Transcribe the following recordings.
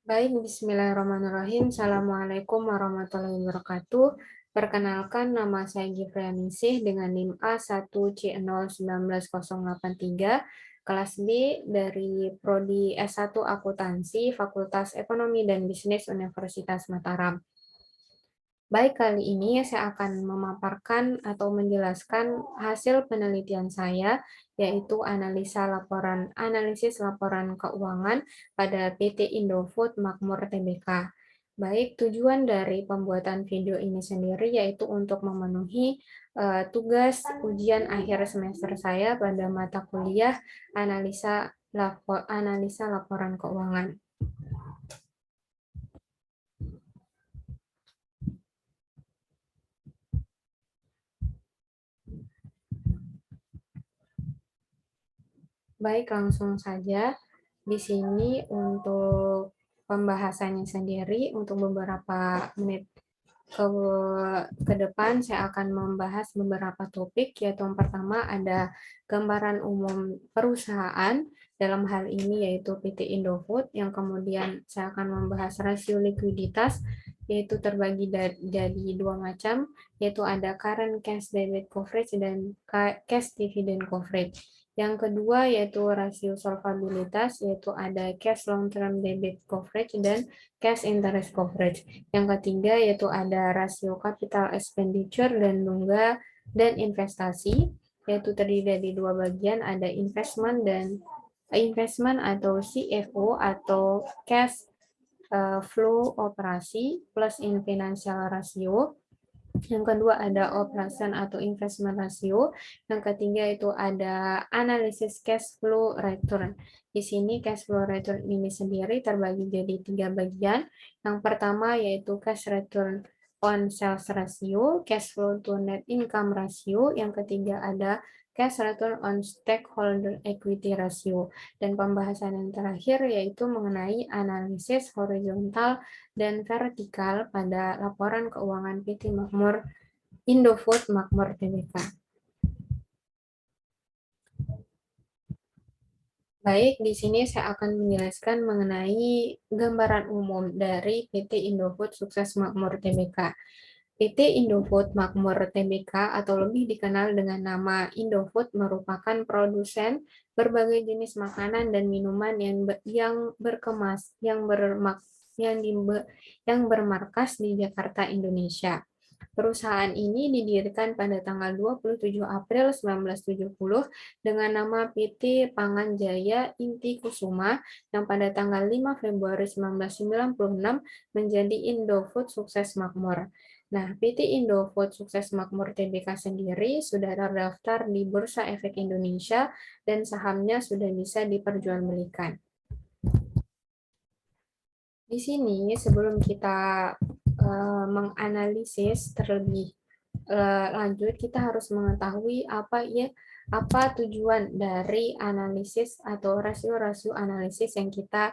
Baik, bismillahirrahmanirrahim. Assalamualaikum warahmatullahi wabarakatuh. Perkenalkan, nama saya Gifrianingsih dengan NIM A1C0198083, kelas B dari Prodi S1 Akuntansi, Fakultas Ekonomi dan Bisnis Universitas Mataram. Baik, kali ini saya akan memaparkan atau menjelaskan hasil penelitian saya, yaitu analisis laporan keuangan pada PT Indofood Makmur Tbk. Baik, tujuan dari pembuatan video ini sendiri yaitu untuk memenuhi tugas ujian akhir semester saya pada mata kuliah analisa laporan keuangan. Baik, langsung saja. Di sini untuk pembahasannya sendiri, untuk beberapa menit ke depan saya akan membahas beberapa topik, yaitu yang pertama ada gambaran umum perusahaan, dalam hal ini yaitu PT Indofood, yang kemudian saya akan membahas rasio likuiditas, yaitu terbagi dari dua macam, yaitu ada current cash debit coverage dan cash dividend coverage. Yang kedua yaitu rasio solvabilitas, yaitu ada cash long term debit coverage dan cash interest coverage. Yang ketiga yaitu ada rasio capital expenditure dan investasi, yaitu terdiri dari dua bagian, ada investment atau CFO atau cash flow operasi plus in financial ratio. Yang kedua ada operation atau investment ratio. Yang ketiga itu ada analisis cash flow return. Di sini cash flow return ini sendiri terbagi jadi tiga bagian. Yang pertama yaitu cash return on sales ratio, cash flow to net income ratio. Yang ketiga ada cash return on stakeholder equity ratio. Dan pembahasan yang terakhir yaitu mengenai analisis horizontal dan vertikal pada laporan keuangan PT Indofood Makmur Tbk. Baik, di sini saya akan menjelaskan mengenai gambaran umum dari PT Indofood Sukses Makmur Tbk. PT Indofood Makmur Tbk atau lebih dikenal dengan nama Indofood merupakan produsen berbagai jenis makanan dan minuman yang bermarkas di Jakarta, Indonesia. Perusahaan ini didirikan pada tanggal 27 April 1970 dengan nama PT Pangan Jaya Inti Kusuma yang pada tanggal 5 Februari 1996 menjadi Indofood Sukses Makmur. Nah, PT Indofood Sukses Makmur Tbk sendiri sudah terdaftar di Bursa Efek Indonesia dan sahamnya sudah bisa diperjualbelikan. Di sini sebelum kita menganalisis terlebih lanjut, kita harus mengetahui apa tujuan dari analisis atau rasio-rasio analisis yang kita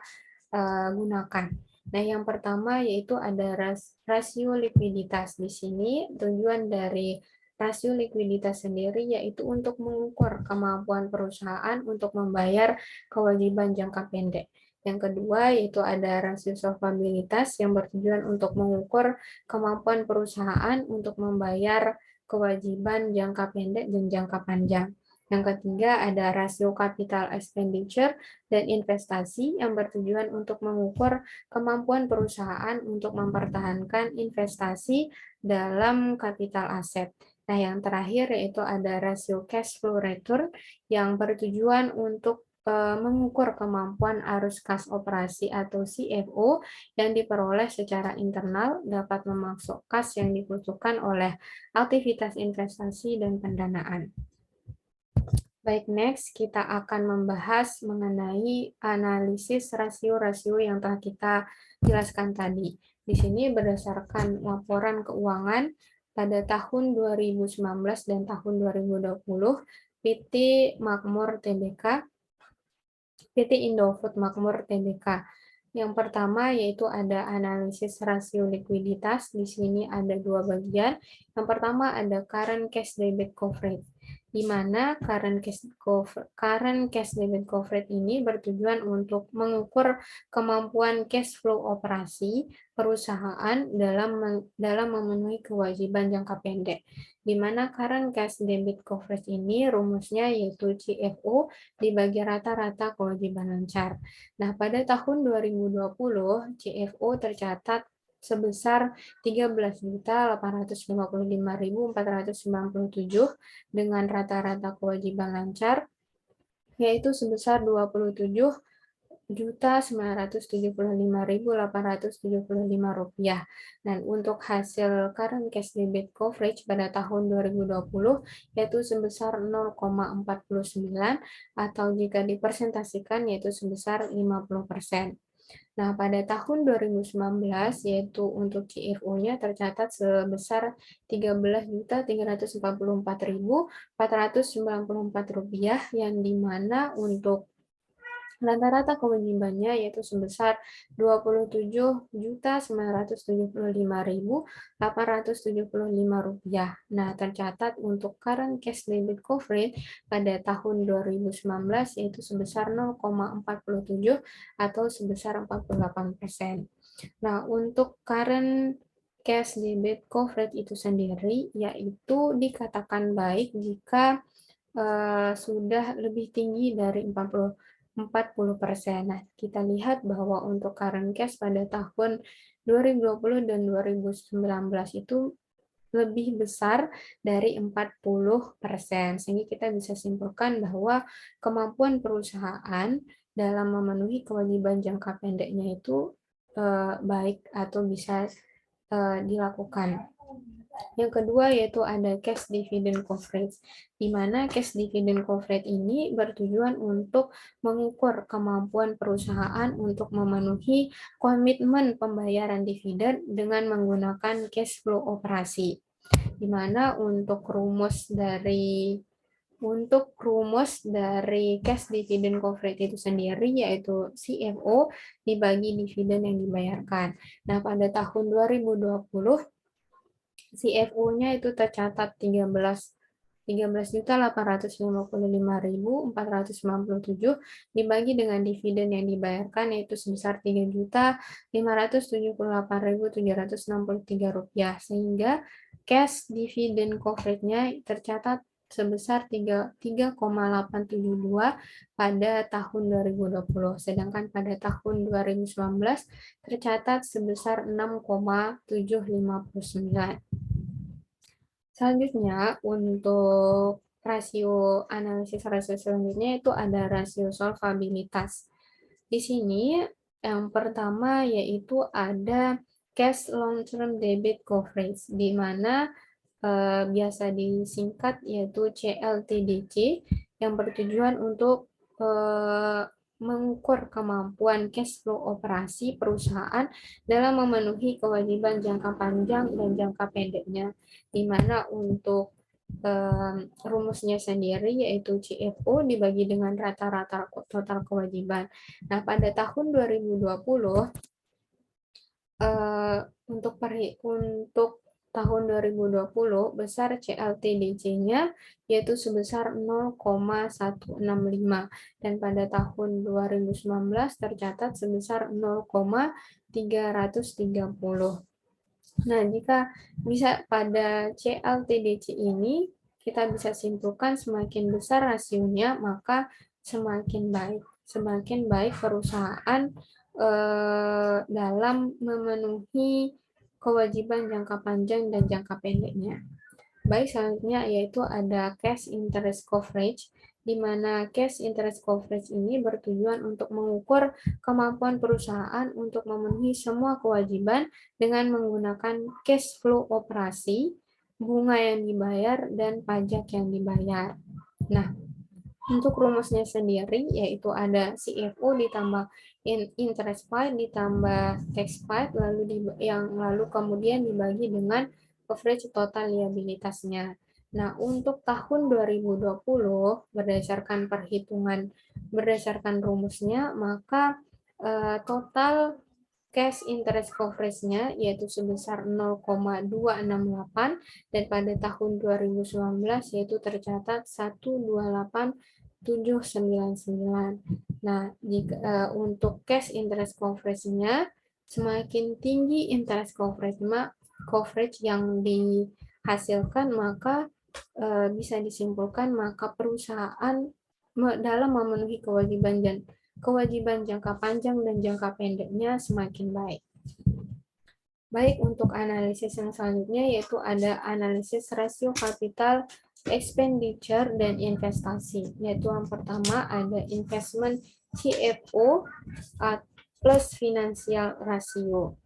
gunakan. Nah, yang pertama yaitu ada rasio likuiditas. Di sini tujuan dari rasio likuiditas sendiri yaitu untuk mengukur kemampuan perusahaan untuk membayar kewajiban jangka pendek. Yang kedua yaitu ada rasio solvabilitas yang bertujuan untuk mengukur kemampuan perusahaan untuk membayar kewajiban jangka pendek dan jangka panjang. Yang ketiga ada rasio capital expenditure dan investasi yang bertujuan untuk mengukur kemampuan perusahaan untuk mempertahankan investasi dalam kapital aset. Nah, yang terakhir yaitu ada rasio cash flow return yang bertujuan untuk mengukur kemampuan arus kas operasi atau CFO yang diperoleh secara internal dapat memasuk kas yang dibutuhkan oleh aktivitas investasi dan pendanaan. Baik, next kita akan membahas mengenai analisis rasio-rasio yang telah kita jelaskan tadi. Di sini berdasarkan laporan keuangan pada tahun 2019 dan tahun 2020, PT Makmur Tbk PT Indofood Makmur Tbk. Yang pertama yaitu ada analisis rasio likuiditas. Di sini ada dua bagian. Yang pertama ada current cash debit coverage. di mana current cash debit coverage ini bertujuan untuk mengukur kemampuan cash flow operasi perusahaan dalam memenuhi kewajiban jangka pendek, di mana current cash debit coverage ini rumusnya yaitu CFO dibagi rata-rata kewajiban lancar. Nah, pada tahun 2020 CFO tercatat sebesar 13.855.497 dengan rata-rata kewajiban lancar yaitu sebesar 27.975.875 rupiah. Dan untuk hasil current cash debit coverage pada tahun 2020 yaitu sebesar 0,49 atau jika dipresentasikan yaitu sebesar 50%. Nah, pada tahun 2019, yaitu untuk CFO-nya tercatat sebesar Rp13.444.494, yang dimana untuk rata-rata kewajibannya yaitu sebesar Rp27.975.875. Nah, tercatat untuk current cash debit coverage pada tahun 2019 yaitu sebesar 0,47 atau sebesar 48%. Nah, untuk current cash debit coverage itu sendiri yaitu dikatakan baik jika sudah lebih tinggi dari 40%. Nah, kita lihat bahwa untuk current cash pada tahun 2020 dan 2019 itu lebih besar dari 40%, sehingga kita bisa simpulkan bahwa kemampuan perusahaan dalam memenuhi kewajiban jangka pendeknya itu baik atau bisa dilakukan. Yang kedua yaitu ada cash dividend coverage, di mana cash dividend coverage ini bertujuan untuk mengukur kemampuan perusahaan untuk memenuhi komitmen pembayaran dividen dengan menggunakan cash flow operasi, di mana untuk rumus dari cash dividend coverage itu sendiri yaitu CFO dibagi dividen yang dibayarkan. Nah, pada tahun 2020 CFO-nya itu tercatat 13.855.497 dibagi dengan dividen yang dibayarkan yaitu sebesar Rp3.578.763, sehingga cash dividend coverage-nya tercatat sebesar 3,872 pada tahun 2020, sedangkan pada tahun 2019 tercatat sebesar 6,759. Selanjutnya, untuk analisis rasio selanjutnya itu ada rasio solvabilitas. Di sini yang pertama yaitu ada cash long term debit coverage, di mana biasa disingkat yaitu CLTDC, yang bertujuan untuk mengukur kemampuan cash flow operasi perusahaan dalam memenuhi kewajiban jangka panjang dan jangka pendeknya, di mana untuk rumusnya sendiri yaitu CFO dibagi dengan rata-rata total kewajiban. Nah, pada tahun 2020 untuk tahun 2020 besar CLTDC-nya yaitu sebesar 0,165, dan pada tahun 2019 tercatat sebesar 0,330. Nah, jika bisa pada CLTDC ini kita bisa simpulkan semakin besar rasionya maka semakin baik perusahaan dalam memenuhi kewajiban jangka panjang dan jangka pendeknya. Baik, selanjutnya yaitu ada cash interest coverage, di mana cash interest coverage ini bertujuan untuk mengukur kemampuan perusahaan untuk memenuhi semua kewajiban dengan menggunakan cash flow operasi, bunga yang dibayar, dan pajak yang dibayar. Nah, untuk rumusnya sendiri yaitu ada CFO ditambah interest paid ditambah tax paid lalu kemudian dibagi dengan coverage total liabilitasnya. Nah, untuk tahun 2020 berdasarkan rumusnya maka total cash interest coverage-nya yaitu sebesar 0,268 dan pada tahun 2019 yaitu tercatat 128,799. Nah, untuk cash interest coverage-nya semakin tinggi interest coverage yang dihasilkan, maka bisa disimpulkan maka perusahaan dalam memenuhi kewajiban jangka panjang dan jangka pendeknya semakin baik. Baik, untuk analisis yang selanjutnya yaitu ada analisis rasio capital expenditure dan investasi. Yaitu yang pertama ada investment CFO plus financial ratio.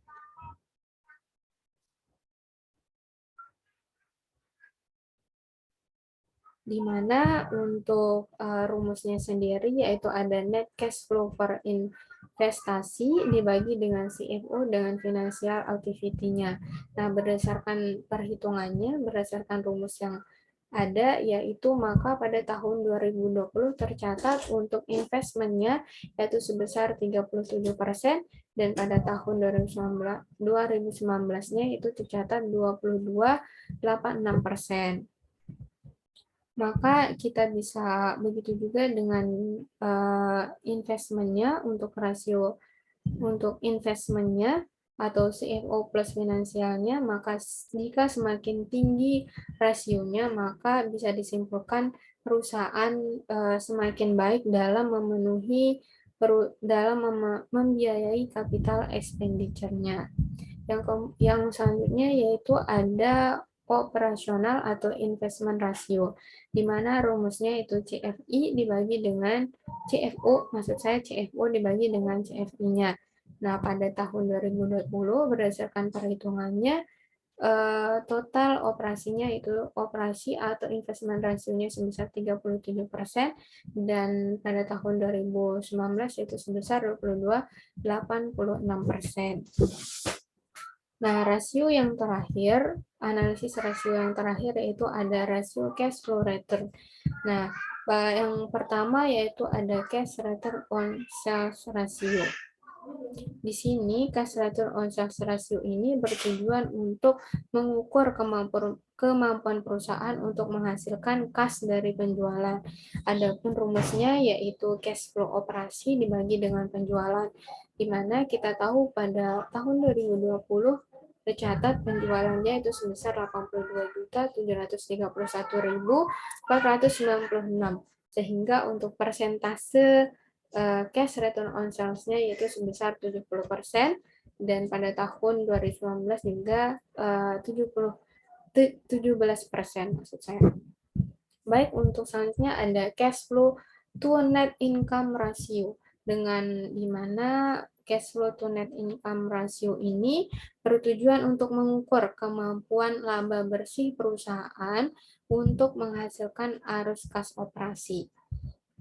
Di mana untuk rumusnya sendiri yaitu ada net cash flow per investasi dibagi dengan CFO dengan financial activity-nya. Nah, berdasarkan perhitungannya, berdasarkan rumus yang ada, yaitu maka pada tahun 2020 tercatat untuk investment-nya yaitu sebesar 37% dan pada tahun 2019-nya itu tercatat 22,86%. Maka kita bisa begitu juga dengan investment-nya untuk rasio untuk investment-nya atau CFO plus finansialnya, maka jika semakin tinggi rasionya maka bisa disimpulkan perusahaan semakin baik dalam memenuhi membiayai capital expenditure-nya. Yang selanjutnya yaitu ada operasional atau investment ratio, di mana rumusnya itu CFI dibagi dengan CFO, maksud saya CFO dibagi dengan CFI-nya. Nah, pada tahun 2020 berdasarkan perhitungannya total operasinya itu operasi atau investment ratio-nya sebesar 37% dan pada tahun 2019 itu sebesar 22,86%. Nah, rasio yang terakhir, analisis rasio yang terakhir yaitu ada rasio cash flow return. Nah, yang pertama yaitu ada cash return on sales ratio. Di sini cash return on sales ratio ini bertujuan untuk mengukur kemampuan perusahaan untuk menghasilkan kas dari penjualan. Adapun rumusnya yaitu cash flow operasi dibagi dengan penjualan, di mana kita tahu pada tahun 2020 tercatat penjualannya itu sebesar 82.731.496, sehingga untuk persentase cash return on sales-nya yaitu sebesar 70% dan pada tahun 2019 juga 17% maksud saya. Baik, untuk selanjutnya ada cash flow to net income ratio, dengan dimana cash flow to net income ratio ini bertujuan untuk mengukur kemampuan laba bersih perusahaan untuk menghasilkan arus kas operasi.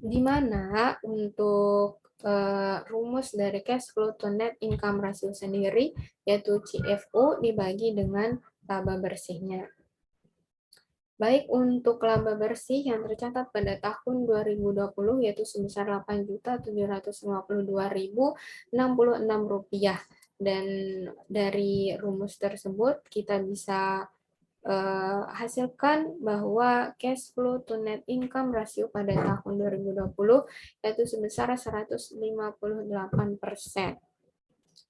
Di mana untuk rumus dari cash flow to net income ratio sendiri yaitu CFO dibagi dengan laba bersihnya. Baik, untuk laba bersih yang tercatat pada tahun 2020 yaitu sebesar Rp8.752.066 dan dari rumus tersebut kita bisa hasilkan bahwa cash flow to net income ratio pada tahun 2020 yaitu sebesar 158%.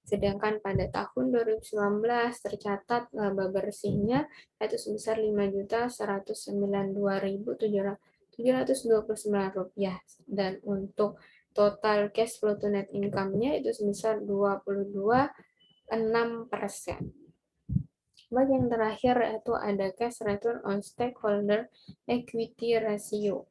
Sedangkan pada tahun 2019 tercatat laba bersihnya yaitu sebesar Rp5.192.729 dan untuk total cash flow to net income-nya itu sebesar 22,6%. Yang terakhir itu ada cash return on stakeholder equity ratio,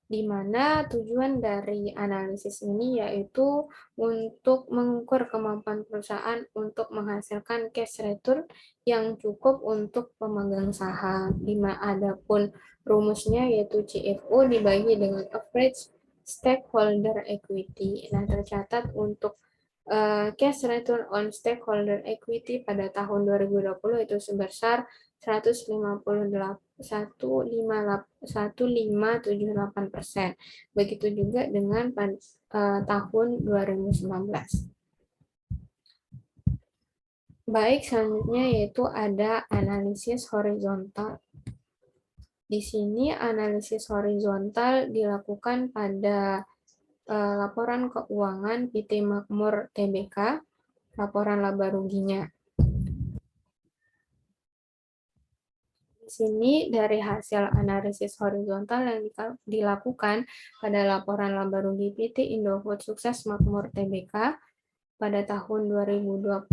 di mana tujuan dari analisis ini yaitu untuk mengukur kemampuan perusahaan untuk menghasilkan cash return yang cukup untuk pemegang saham. Di mana adapun rumusnya yaitu CFO dibagi dengan average stakeholder equity. Nah, tercatat untuk cash return on stakeholder equity pada tahun 2020 itu sebesar 1,1578%. Begitu juga dengan tahun 2019. Baik, selanjutnya yaitu ada analisis horizontal. Di sini analisis horizontal dilakukan pada laporan keuangan PT Makmur Tbk, laporan laba ruginya. Di sini dari hasil analisis horizontal yang dilakukan pada laporan laba rugi PT Indofood Sukses Makmur Tbk pada tahun 2020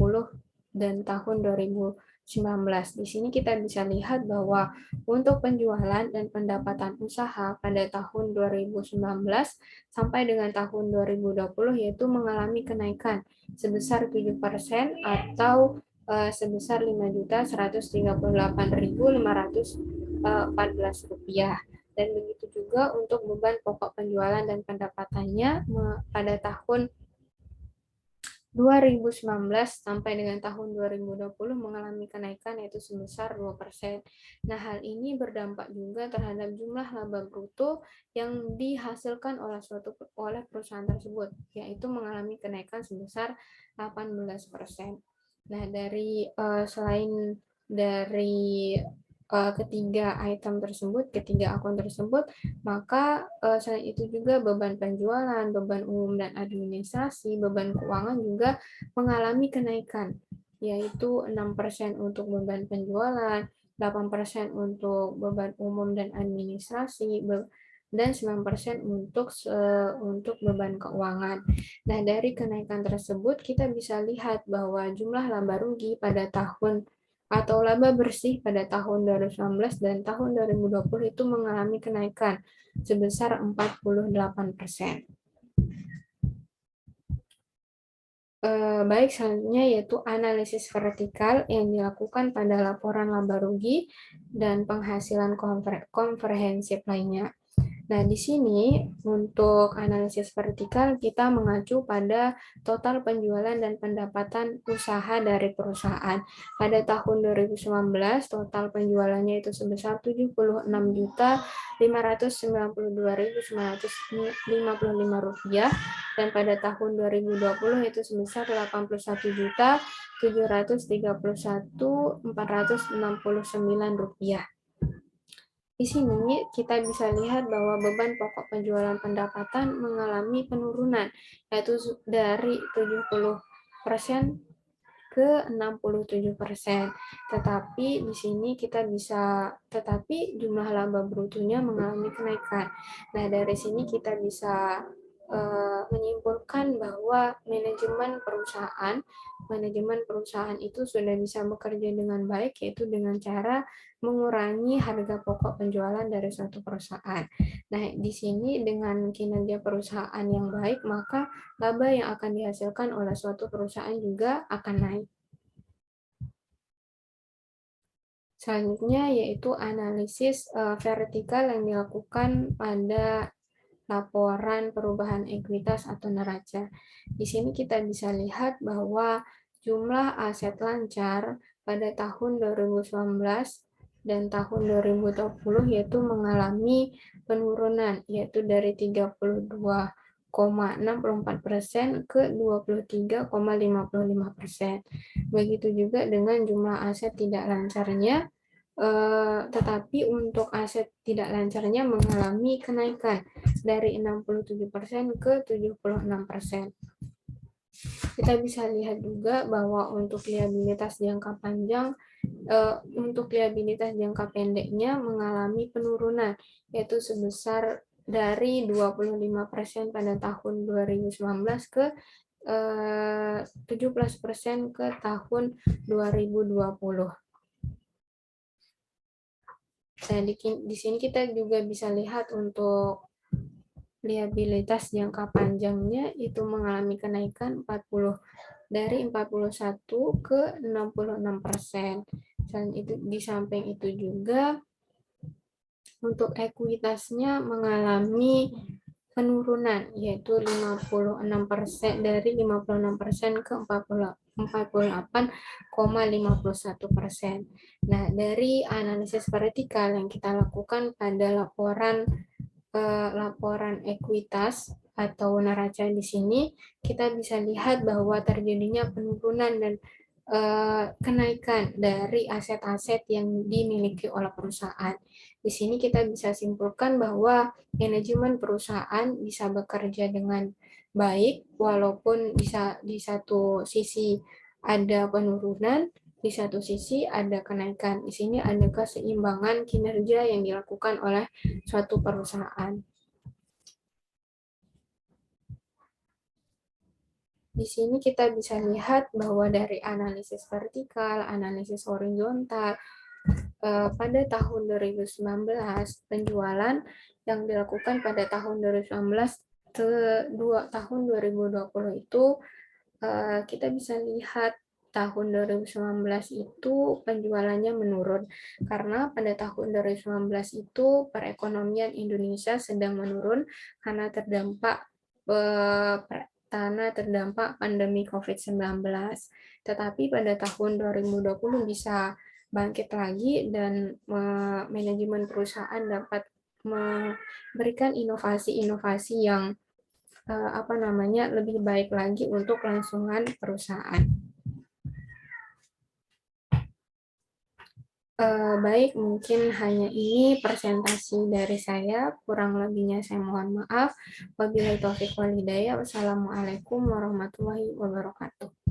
dan tahun 2019. Di sini kita bisa lihat bahwa untuk penjualan dan pendapatan usaha pada tahun 2019 sampai dengan tahun 2020 yaitu mengalami kenaikan sebesar 7% atau sebesar Rp5.138.514. Dan begitu juga untuk beban pokok penjualan dan pendapatannya pada tahun 2019 sampai dengan tahun 2020 mengalami kenaikan yaitu sebesar 2%. Nah, hal ini berdampak juga terhadap jumlah laba bruto yang dihasilkan oleh perusahaan tersebut, yaitu mengalami kenaikan sebesar 18%. Nah, selain dari ketiga akun tersebut, maka selain itu juga beban penjualan, beban umum dan administrasi, beban keuangan juga mengalami kenaikan, yaitu 6% untuk beban penjualan, 8% untuk beban umum dan administrasi, dan 9% untuk beban keuangan. Nah, dari kenaikan tersebut kita bisa lihat bahwa jumlah laba rugi pada tahun atau laba bersih pada tahun 2019 dan tahun 2020 itu mengalami kenaikan sebesar 48%. Baik, selanjutnya yaitu analisis vertikal yang dilakukan pada laporan laba rugi dan penghasilan komprehensif lainnya. Nah, di sini untuk analisis vertikal kita mengacu pada total penjualan dan pendapatan usaha dari perusahaan. Pada tahun 2019, total penjualannya itu sebesar Rp71.592.955 dan pada tahun 2020 itu sebesar Rp81.731.469. Di sini kita bisa lihat bahwa beban pokok penjualan pendapatan mengalami penurunan, yaitu dari 70% ke 67%. Tetapi di sini tetapi jumlah laba brutonya mengalami kenaikan. Nah, dari sini kita bisa menyimpulkan bahwa manajemen perusahaan itu sudah bisa bekerja dengan baik, yaitu dengan cara mengurangi harga pokok penjualan dari suatu perusahaan. Nah, di sini dengan kinerja perusahaan yang baik, maka laba yang akan dihasilkan oleh suatu perusahaan juga akan naik. Selanjutnya yaitu analisis vertikal yang dilakukan pada laporan perubahan ekuitas atau neraca. Di sini kita bisa lihat bahwa jumlah aset lancar pada tahun 2019 dan tahun 2020 yaitu mengalami penurunan, yaitu dari 32,64% ke 23,55%. Begitu juga dengan jumlah aset tidak lancarnya, tetapi untuk aset tidak lancarnya mengalami kenaikan dari 67% ke 76%. Kita bisa lihat juga bahwa untuk liabilitas jangka pendeknya mengalami penurunan, yaitu sebesar dari 25% pada tahun 2019 ke 17% ke tahun 2020. Nah, di sini kita juga bisa lihat untuk liabilitas jangka panjangnya itu mengalami kenaikan dari 41 ke 66%. Dan itu di samping itu juga untuk ekuitasnya mengalami penurunan, yaitu 56% dari 56% ke 48,51%. Nah, dari analisis vertikal yang kita lakukan pada laporan ekuitas atau neraca di sini, kita bisa lihat bahwa terjadinya penurunan dan kenaikan dari aset-aset yang dimiliki oleh perusahaan. Di sini kita bisa simpulkan bahwa manajemen perusahaan bisa bekerja dengan baik, walaupun bisa di satu sisi ada penurunan, di satu sisi ada kenaikan. Di sini ada keseimbangan kinerja yang dilakukan oleh suatu perusahaan. Di sini kita bisa lihat bahwa dari analisis vertikal, analisis horizontal, pada tahun 2019, penjualan yang dilakukan pada tahun 2019 ke tahun 2020 itu, kita bisa lihat tahun 2019 itu penjualannya menurun, karena pada tahun 2019 itu perekonomian Indonesia sedang menurun karena terdampak pandemi COVID-19. Tetapi pada tahun 2020 bisa bangkit lagi dan manajemen perusahaan dapat memberikan inovasi-inovasi yang lebih baik lagi untuk kelangsungan perusahaan. Baik, mungkin hanya ini presentasi dari saya. Kurang lebihnya saya mohon maaf. Wabillahi taufiq wal hidayah. Wassalamualaikum warahmatullahi wabarakatuh.